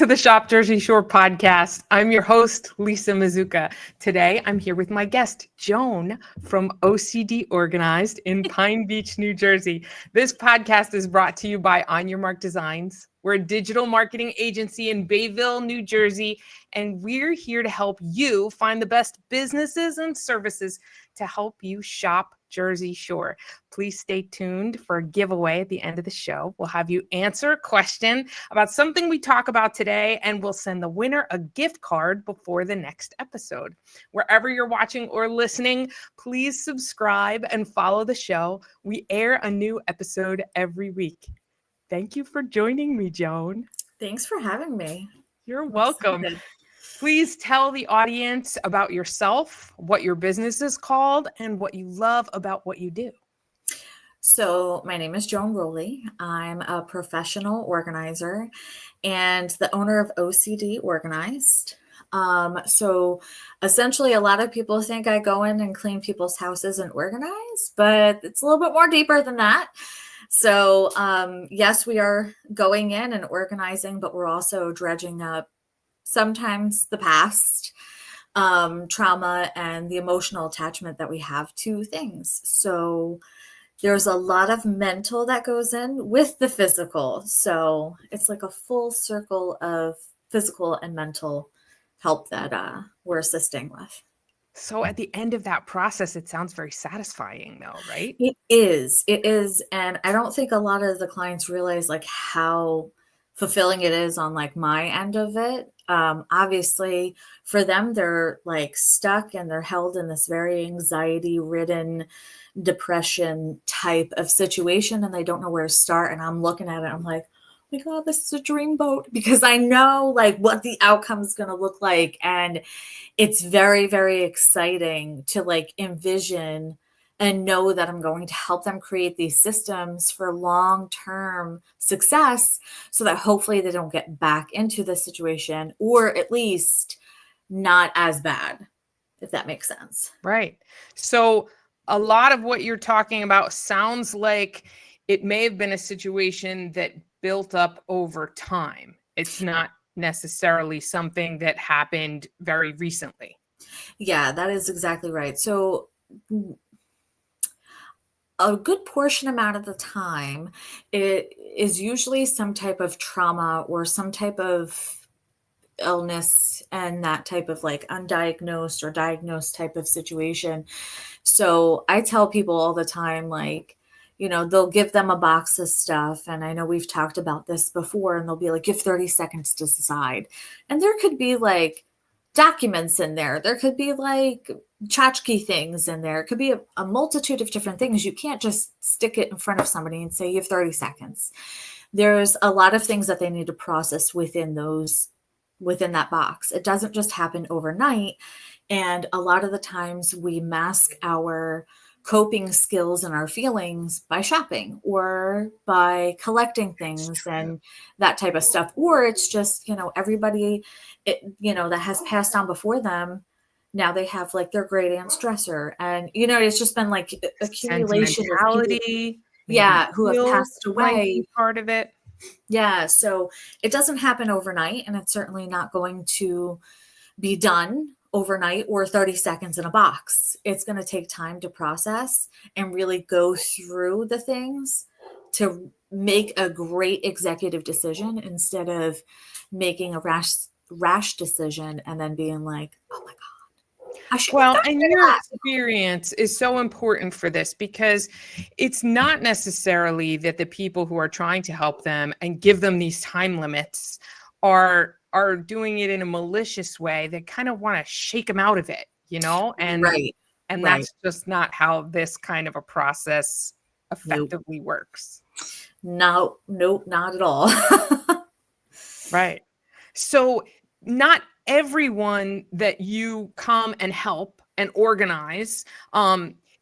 to the Shop Jersey Shore podcast. I'm your host, Lisa Mazuka. Today, I'm here with my guest, Joan from OCD Organized in Pine Beach, New Jersey. This podcast is brought to you by On Your Mark Designs. We're a digital marketing agency in Bayville, New Jersey, and we're here to help you find the best businesses and services to help you shop Jersey Shore. Please stay tuned for a giveaway at the end of the show. We'll have you answer a question about something we talk about today, and we'll send the winner a gift card before the next episode. Wherever you're watching or listening, please subscribe and follow the show. We air a new episode every week. Thank you for joining me, Joan. Thanks for having me. You're welcome. Please tell the audience about yourself, what your business is called, and what you love about what you do. So my name is Joan Rowley. I'm a professional organizer and the owner of OCD Organized. So essentially, a lot of people think I go in and clean people's houses and organize, but it's a little bit more deeper than that. So yes, we are going in and organizing, but we're also dredging up sometimes the past, trauma, and the emotional attachment that we have to things. So there's a lot of mental that goes in with the physical. So it's like a full circle of physical and mental help that we're assisting with. So at the end of that process, it sounds very satisfying though, right? It is. And I don't think a lot of the clients realize like how fulfilling it is on like my end of it. Obviously for them, they're like stuck and they're held in this very anxiety ridden depression type of situation and they don't know where to start. And I'm looking at it, I'm like, oh my God, this is a dream boat because I know like what the outcome is going to look like. And it's very, very exciting to like envision and know that I'm going to help them create these systems for long-term success so that hopefully they don't get back into this situation or at least not as bad, if that makes sense. Right. So a lot of what you're talking about sounds like it may have been a situation that built up over time. It's not necessarily something that happened very recently. Yeah, that is exactly right. So a good portion amount of the time, it is usually some type of trauma or some type of illness and that type of like undiagnosed or diagnosed type of situation. So I tell people all the time, like, you know, they'll give them a box of stuff. And I know we've talked about this before, and they'll be like, you have 30 seconds to decide. And there could be like documents in there. There could be like tchotchke things in there. It could be a multitude of different things. You can't just stick it in front of somebody and say you have 30 seconds. There's a lot of things that they need to process within that box. It doesn't just happen overnight. And a lot of the times we mask our coping skills and our feelings by shopping or by collecting things and that type of stuff. Or it's just, you know, everybody, that has passed on before them. Now they have like their great aunt's dresser. And, you know, it's just been like accumulation of people, who have passed away. Part of it. Yeah. So it doesn't happen overnight, and it's certainly not going to be done overnight or 30 seconds in a box. It's going to take time to process and really go through the things to make a great executive decision instead of making a rash decision and then being like, oh my God. And your experience is so important for this because it's not necessarily that the people who are trying to help them and give them these time limits are doing it in a malicious way. They kind of want to shake them out of it, you know? And that's just not how this kind of a process effectively works. No, nope, not at all. Right. So not everyone that you come and help and organize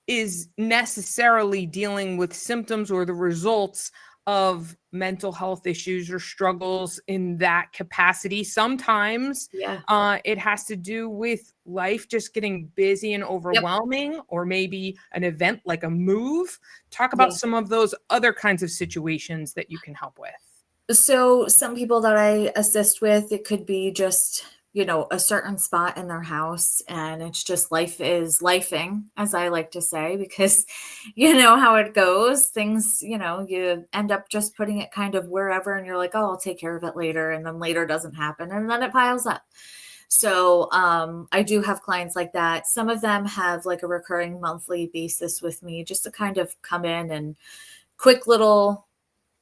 is necessarily dealing with symptoms or the results of mental health issues or struggles in that capacity. Sometimes it has to do with life just getting busy and overwhelming, or maybe an event like a move. Talk about some of those other kinds of situations that you can help with. So some people that I assist with, it could be just, a certain spot in their house, and it's just life is lifing, as I like to say, because you know how it goes. Things, you end up just putting it kind of wherever, and you're like, oh, I'll take care of it later. And then later doesn't happen, and then it piles up. So I do have clients like that. Some of them have like a recurring monthly basis with me just to kind of come in and quick little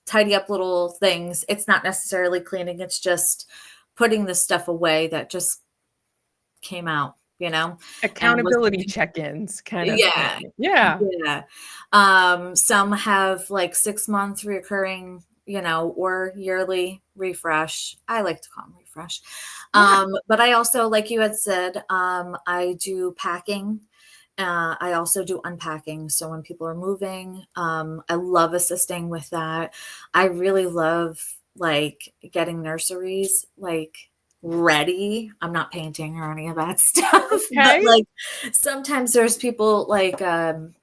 tidy up little things. It's not necessarily cleaning, it's just putting the stuff away that just came out, and was Accountability check-ins kind of yeah. thing. Yeah. Yeah. Some have like 6 month recurring, or yearly refresh. I like to call them refresh. Yeah. But I also, like you had said, I do packing. I also do unpacking. So when people are moving, I love assisting with that. I really love like getting nurseries like ready. I'm not painting or any of that stuff, but Okay. like sometimes there's people like, who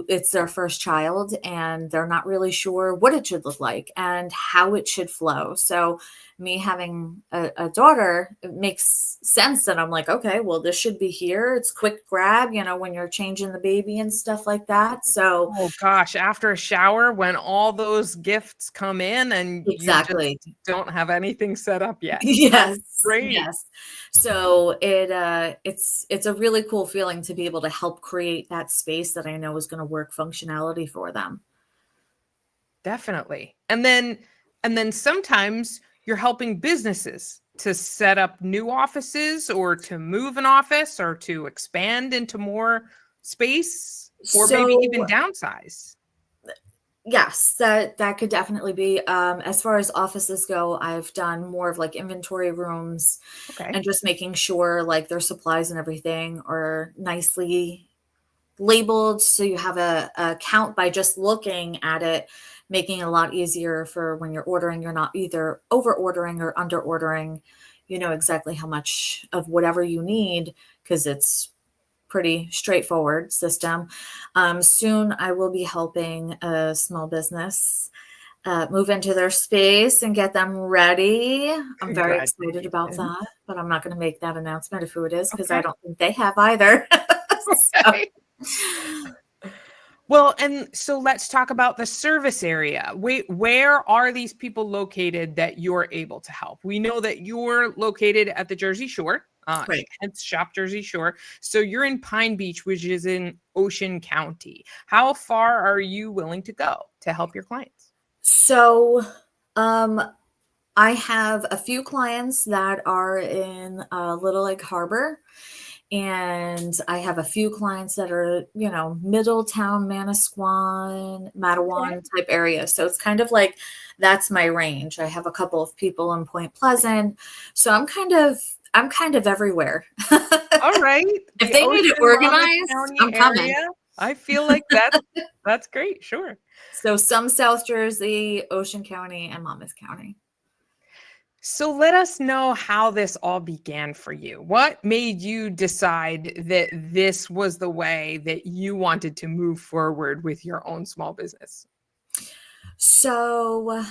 it's their first child and they're not really sure what it should look like and how it should flow. So me having a daughter, it makes sense that I'm like, okay, well, this should be here. It's quick grab, when you're changing the baby and stuff like that. So Oh gosh, after a shower when all those gifts come in and you just exactly. don't have anything set up yet. That's Yes, great. yes. So it's a really cool feeling to be able to help create that space that I know is going to work functionality for them. Definitely. And then sometimes you're helping businesses to set up new offices or to move an office or to expand into more space or maybe even So downsize. yes, that could definitely be. As far as offices go, I've done more of like inventory rooms Okay. and just making sure like their supplies and everything are nicely labeled, so you have a count by just looking at it, making it a lot easier for when you're ordering. You're not either over ordering or under ordering. You know exactly how much of whatever you need because it's pretty straightforward system. Soon I will be helping a small business move into their space and get them ready. I'm very excited about Congratulations. that, but I'm not going to make that announcement of who it is because I Okay. don't think they have either. So, Okay. Well, and so let's talk about the service area. Where are these people located that you're able to help? We know that you're located at the Jersey Shore, right. hence Shop Jersey Shore. So you're in Pine Beach, which is in Ocean County. How far are you willing to go to help your clients? So, um, I have a few clients that are in Little Lake Harbor, and I have a few clients that are, Middletown, Manasquan, Okay. Matawan type area. So it's kind of like that's my range. I have a couple of people in Point Pleasant, so I'm kind of everywhere. All right. If The they need it Ocean Monmouth organized, County I'm coming. area. I feel like that's great. Sure. So some South Jersey, Ocean County, and Monmouth County. So let us know how this all began for you. What made you decide that this was the way that you wanted to move forward with your own small business? So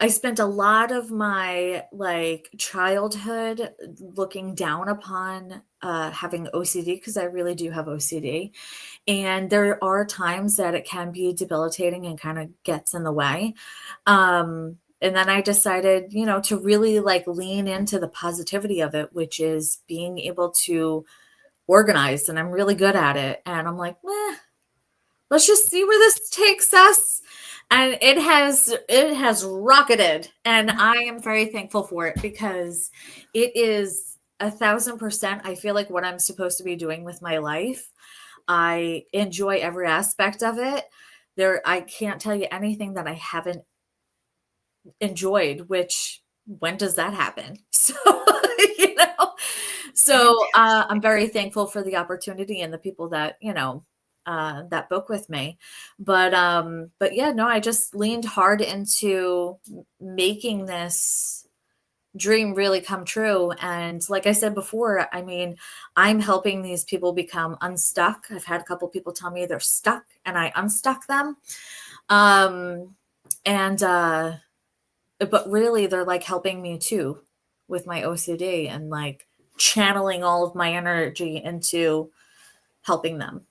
I spent a lot of my like childhood looking down upon having OCD because I really do have OCD. And there are times that it can be debilitating and kind of gets in the way. And then I decided, to really like lean into the positivity of it, which is being able to organize. And I'm really good at it. And I'm like, let's just see where this takes us. And it has rocketed, and I am very thankful for it because it is 1,000%, I feel like, what I'm supposed to be doing with my life. I enjoy every aspect of it. I can't tell you anything that I haven't enjoyed, which when does that happen? So, you know, I'm Fantastic. very thankful for the opportunity and the people that, that book with me. But yeah, no, I just leaned hard into making this dream really come true. And like I said before, I mean, I'm helping these people become unstuck. I've had a couple people tell me they're stuck and I unstuck them. And but really they're like helping me too with my OCD and like channeling all of my energy into helping them.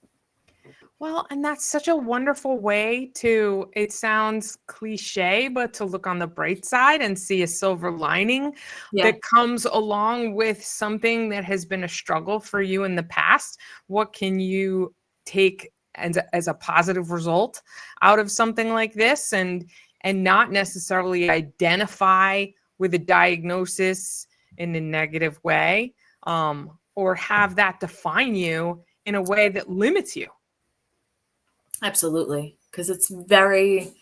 Well, and that's such a wonderful way to, it sounds cliche, but to look on the bright side and see a silver lining Yeah. that comes along with something that has been a struggle for you in the past. What can you take as a positive result out of something like this, and not necessarily identify with a diagnosis in a negative way, or have that define you in a way that limits you? Absolutely. Because it's very,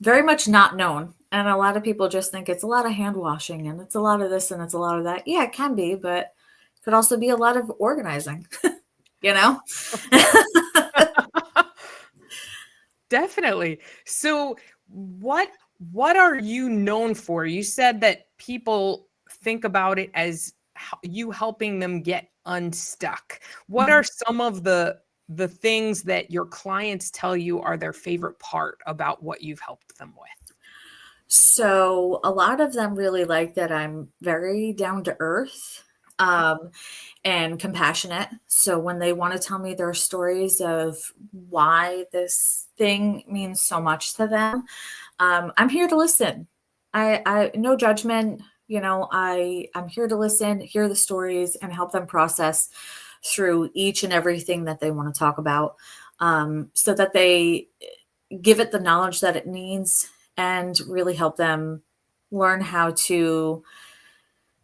very much not known. And a lot of people just think it's a lot of hand washing and it's a lot of this and it's a lot of that. Yeah, it can be, but it could also be a lot of organizing, you know? Definitely. So what are you known for? You said that people think about it as you helping them get unstuck. What are some of the things that your clients tell you are their favorite part about what you've helped them with? So a lot of them really like that I'm very down to earth, and compassionate. So when they want to tell me their stories of why this thing means so much to them, I'm here to listen. I no judgment. You know, I'm here to listen, hear the stories, and help them process through each and everything that they want to talk about, so that they give it the knowledge that it needs and really help them learn how to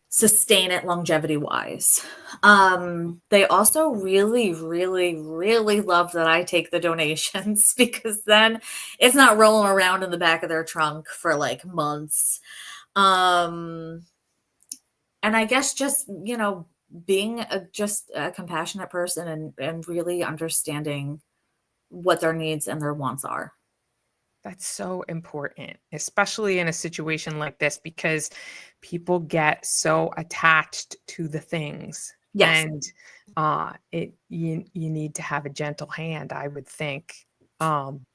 sustain it longevity wise. They also really, really, really love that I take the donations because then it's not rolling around in the back of their trunk for like months. Um, and I guess just, you know, being just a compassionate person and really understanding what their needs and their wants are. That's so important, especially in a situation like this, because people get so attached to the things, Yes, and you need to have a gentle hand, I would think. Um,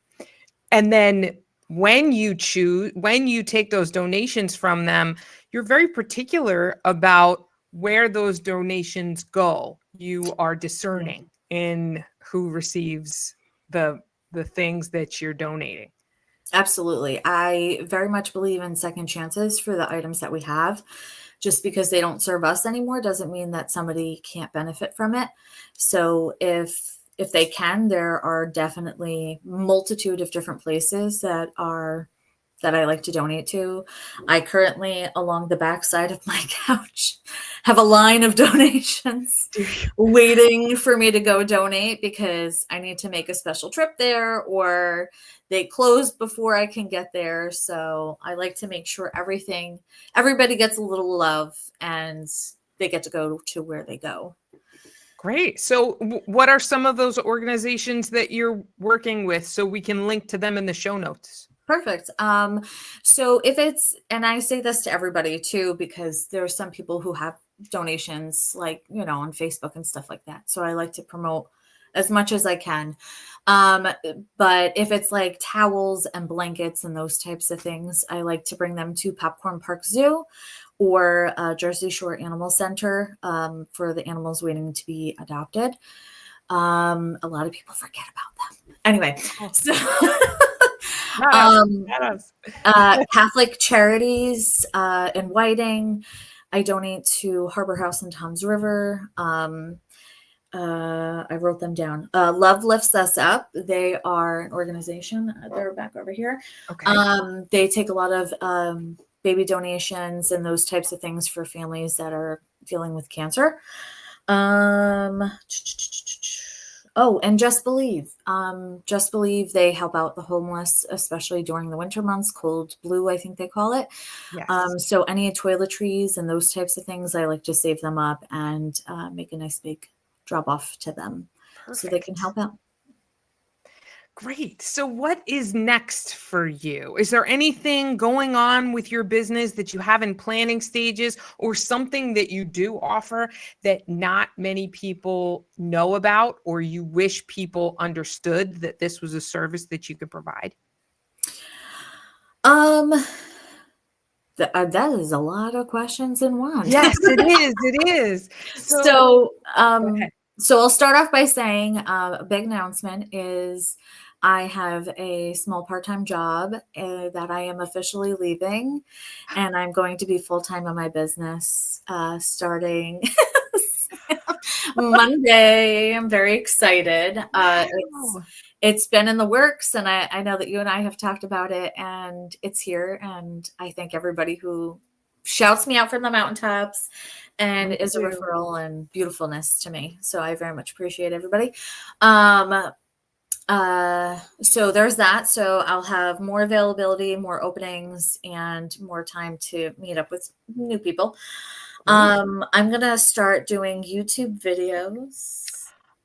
and then when you take those donations from them, you're very particular about where those donations go. You are discerning in who receives the the things that you're donating. absolutely. I very much believe in second chances for the items that we have. Just because they don't serve us anymore doesn't mean that somebody can't benefit from it. So if they can, there are definitely multitude of different places that I like to donate to. I currently, along the backside of my couch, have a line of donations waiting for me to go donate because I need to make a special trip there or they close before I can get there. So I like to make sure everybody gets a little love and they get to go to where they go. Great. So, what are some of those organizations that you're working with so we can link to them in the show notes? Perfect. So if it's, and I say this to everybody too, because there are some people who have donations like, you know, on Facebook and stuff like that. So I like to promote as much as I can. Um, but if it's like towels and blankets and those types of things, I like to bring them to Popcorn Park Zoo or Jersey Shore Animal Center, for the animals waiting to be adopted. A lot of people forget about them. Anyway, Oh, so not us. um, Not us. Catholic Charities in Whiting. I donate to Harbor House and Tom's River. I wrote them down. Love Lifts Us Up. They are an organization. They're back over here. Okay. They take a lot of baby donations and those types of things for families that are dealing with cancer. Oh, and Just Believe. Just Believe, they help out the homeless, especially during the winter months, cold blue, I think they call it. Yes. So any toiletries and those types of things, I like to save them up and make a nice big drop off to them so they can Perfect. help out. Great. So what is next for you? Is there anything going on with your business that you have in planning stages, or something that you do offer that not many people know about, or you wish people understood that this was a service that you could provide? Um, that is a lot of questions in one. Yes, it is. It is. So So, go ahead. so I'll start off by saying a big announcement is I have a small part-time job that I am officially leaving, and I'm going to be full-time on my business starting Monday. I'm very excited. Wow. It's been in the works, and I know that you and I have talked about it, and it's here. And I thank everybody who shouts me out from the mountaintops and Me is a too. referral and beautifulness to me. So I very much appreciate everybody. Um, so there's that. So I'll have more availability, more openings, and more time to meet up with new people. Great. I'm gonna start doing YouTube videos.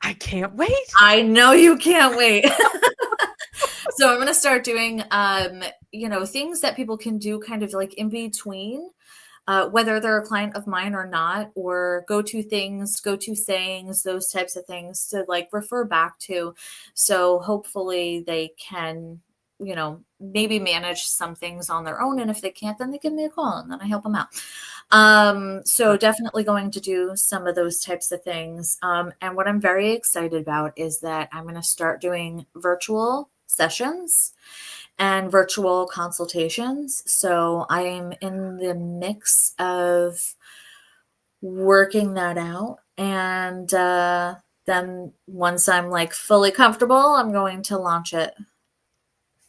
I can't wait. I know you can't wait. So I'm gonna start doing things that people can do kind of like in between, whether they're a client of mine or not, or go-to things, go-to sayings, those types of things to like refer back to. So hopefully they can, maybe manage some things on their own. And if they can't, then they give me a call and then I help them out. So definitely going to do some of those types of things. And what I'm very excited about is that I'm going to start doing virtual sessions and virtual consultations. So I am in the mix of working that out. And then once I'm like fully comfortable, I'm going to launch it.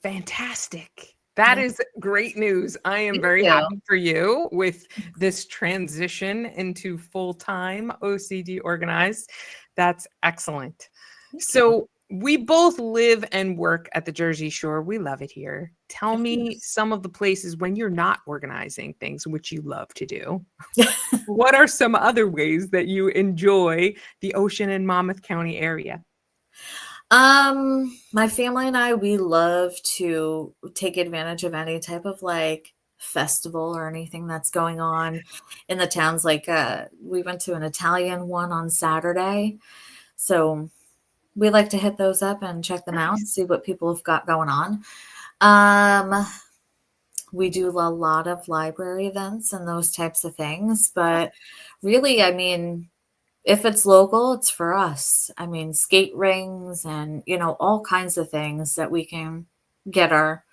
Fantastic. That Yeah. is great news. I am Thank very you. happy for you with this transition into full-time OCD Organized. That's excellent. Thank you. So we both live and work at the Jersey Shore. We love it here. Tell Of me course. some of the places when you're not organizing things, which you love to do. What are some other ways that you enjoy the Ocean and Monmouth County area? My family and I, we love to take advantage of any type of like festival or anything that's going on in the towns. Like we went to an Italian one on Saturday. So we like to hit those up and check them out and Nice. see what people have got going on. Um, we do a lot of library events and those types of things, but really, I mean, if it's local, it's for us. I mean, skate rings and, all kinds of things that we can get our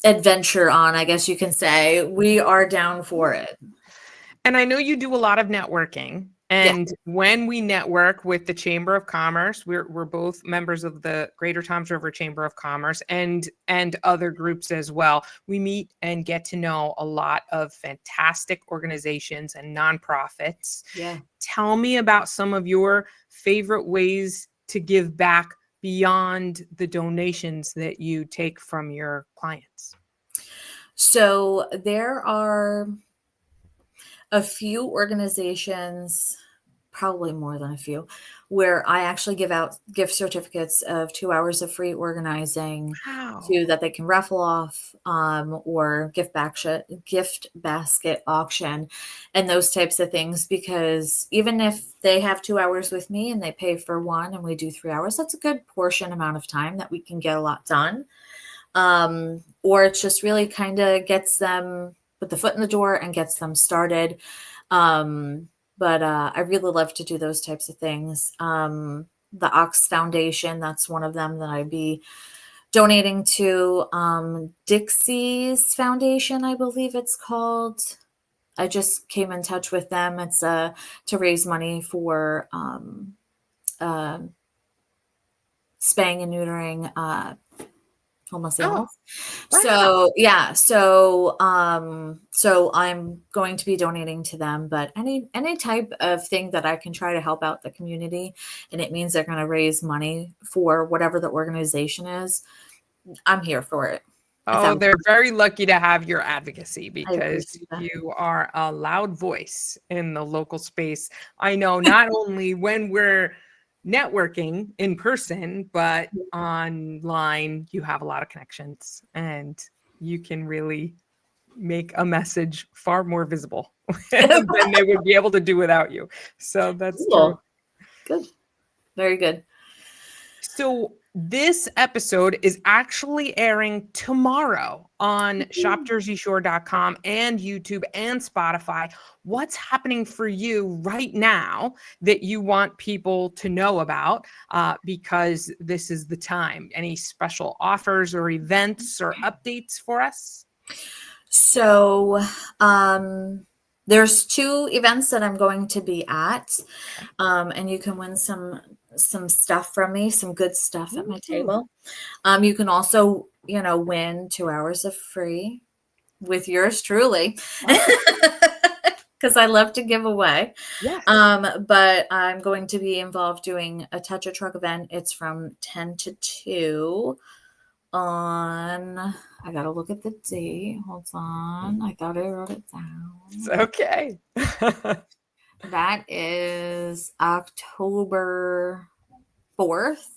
adventure on, I guess you can say. We are down for it. And I know you do a lot of networking. Yeah. And when we network with the Chamber of Commerce, we're both members of the Greater Toms River Chamber of Commerce and other groups as well. We meet and get to know a lot of fantastic organizations and nonprofits. Yeah. Tell me about some of your favorite ways to give back beyond the donations that you take from your clients. So there are a few organizations, probably more than a few, where I actually give out gift certificates of 2 hours of free organizing Wow. to that they can raffle off, or gift basket auction and those types of things. Because even if they have 2 hours with me and they pay for one and we do 3 hours, that's a good portion amount of time that we can get a lot done. Or it's just really kind of gets them put the foot in the door and gets them started. But I really love to do those types of things. The Ox Foundation, that's one of them that I'd be donating to. Dixie's Foundation, I believe it's called. I just came in touch with them. It's to raise money for uh, spaying and neutering homeless Oh, animals. wow. So yeah, so I'm going to be donating to them, but any type of thing that I can try to help out the community, and it means they're going to raise money for whatever the organization is, I'm here for it. Oh, they're very lucky to have your advocacy I because appreciate that. you are a loud voice in the local space. I know not only when we're networking in person, but online you have a lot of connections and you can really make a message far more visible than they would be able to do without you. So that's true. Good. Very good. So this episode is actually airing tomorrow on shopjerseyshore.com and YouTube and Spotify. What's happening for you right now that you want people to know about? Because this is the time. Any special offers or events or updates for us? So there's 2 events that I'm going to be at, and you can win some stuff from me, some good stuff at my table. You can also, win 2 hours of free with yours truly, because I love to give away. Yes. But I'm going to be involved doing a Touch a Truck event. It's from 10 to 2 on, I gotta look at the date. Hold on. I thought I wrote it down. It's okay. That is October 4th.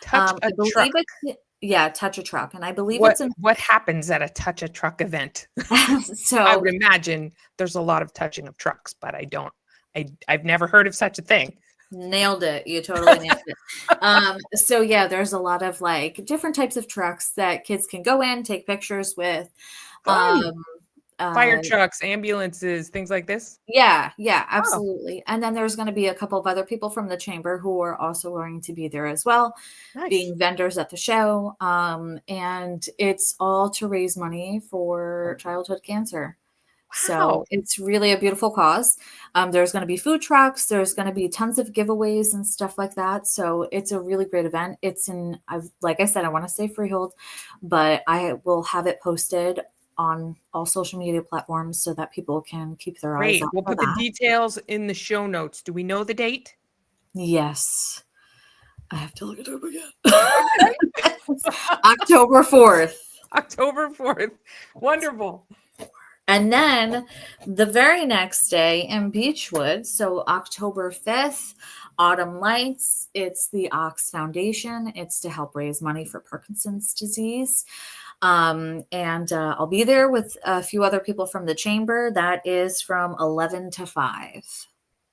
Touch a truck. Touch a Truck. And I believe what happens at a Touch a Truck event? So I would imagine there's a lot of touching of trucks, but I've never heard of such a thing. Nailed it. You totally nailed it. So yeah, there's a lot of like different types of trucks that kids can go in, take pictures with. Fire trucks, ambulances, things like this. Yeah, absolutely. And then there's going to be a couple of other people from the chamber who are also going to be there as well, being vendors at the show. And it's all to raise money for childhood cancer. So it's really a beautiful cause. There's going to be food trucks. There's going to be tons of giveaways and stuff like that. So it's a really great event. It's like I said, I want to say freehold, but I will have it posted on all social media platforms so that people can keep their eyes on. We'll put the details in the show notes. Do we know the date? Yes. I have to look it up again. October 4th. October 4th. Wonderful. And then the very next day in Beechwood, so October 5th, Autumn Lights, it's the Ox Foundation. It's to help raise money for Parkinson's disease. And I'll be there with a few other people from the chamber. That is from 11 to 5.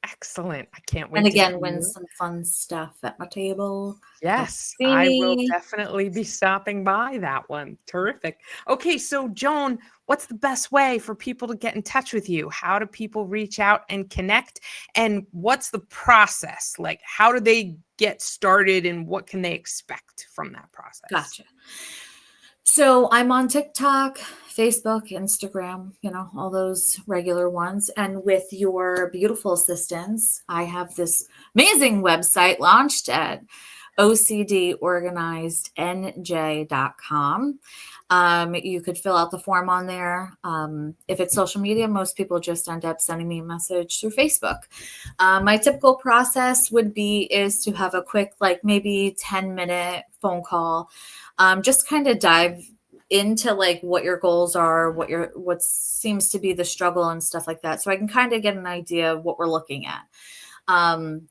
Excellent. I can't wait. And again, win some fun stuff at my table. Yes, I will definitely be stopping by that one. Terrific. Okay, so Joan, what's the best way for people to get in touch with you? How do people reach out and connect? And what's the process? Like, how do they get started and what can they expect from that process? Gotcha. So I'm on TikTok, Facebook, Instagram, all those regular ones. And with your beautiful assistance, I have this amazing website launched at OCDOrganizedNJ.com. You could fill out the form on there. If it's social media, most people just end up sending me a message through Facebook. My typical process is to have a quick, like maybe 10-minute phone call. Just kind of dive into like what your goals are, what seems to be the struggle and stuff like that. So I can kind of get an idea of what we're looking at.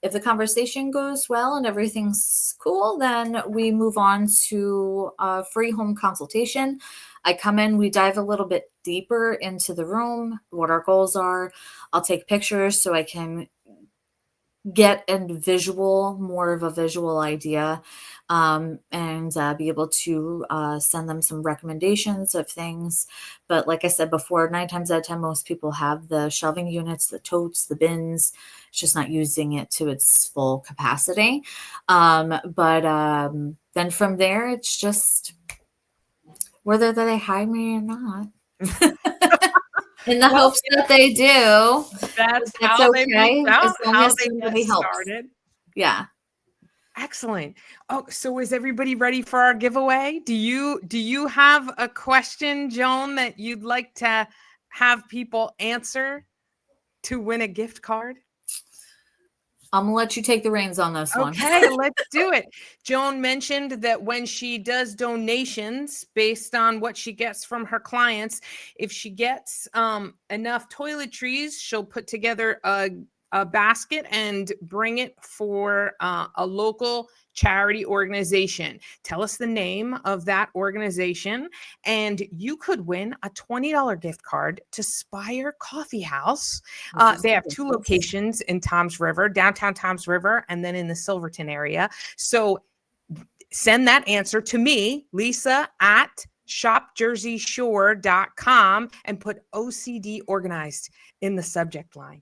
If the conversation goes well and everything's cool, then we move on to a free home consultation. I come in, we dive a little bit deeper into the room, what our goals are. I'll take pictures so I can get more of a visual idea, and be able to send them some recommendations of things. But like I said before, 9 times out of 10, most people have the shelving units, the totes, the bins. It's just not using it to its full capacity. But then from there, it's just whether they hire me or not. In the hopes that they do. That's how okay. They as long how as they somebody get helps. started. Yeah. Excellent. Oh, so is everybody ready for our giveaway? Do you have a question, Joan, that you'd like to have people answer to win a gift card? I'm going to let you take the reins on this one. Okay, let's do it. Joan mentioned that when she does donations based on what she gets from her clients, if she gets enough toiletries, she'll put together a a basket and bring it for a local charity organization. Tell us the name of that organization, and you could win a $20 gift card to Spire Coffee House. They have 2 locations in Toms River, downtown Toms River, and then in the Silverton area. So send that answer to me, Lisa, at shopjerseyshore.com, and put OCD Organized in the subject line.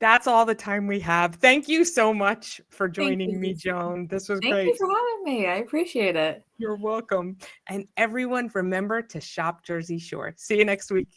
That's all the time we have. Thank you so much for joining me, Joan. This was great. Thank you for having me. I appreciate it. You're welcome. And everyone, remember to shop Jersey Shore. See you next week.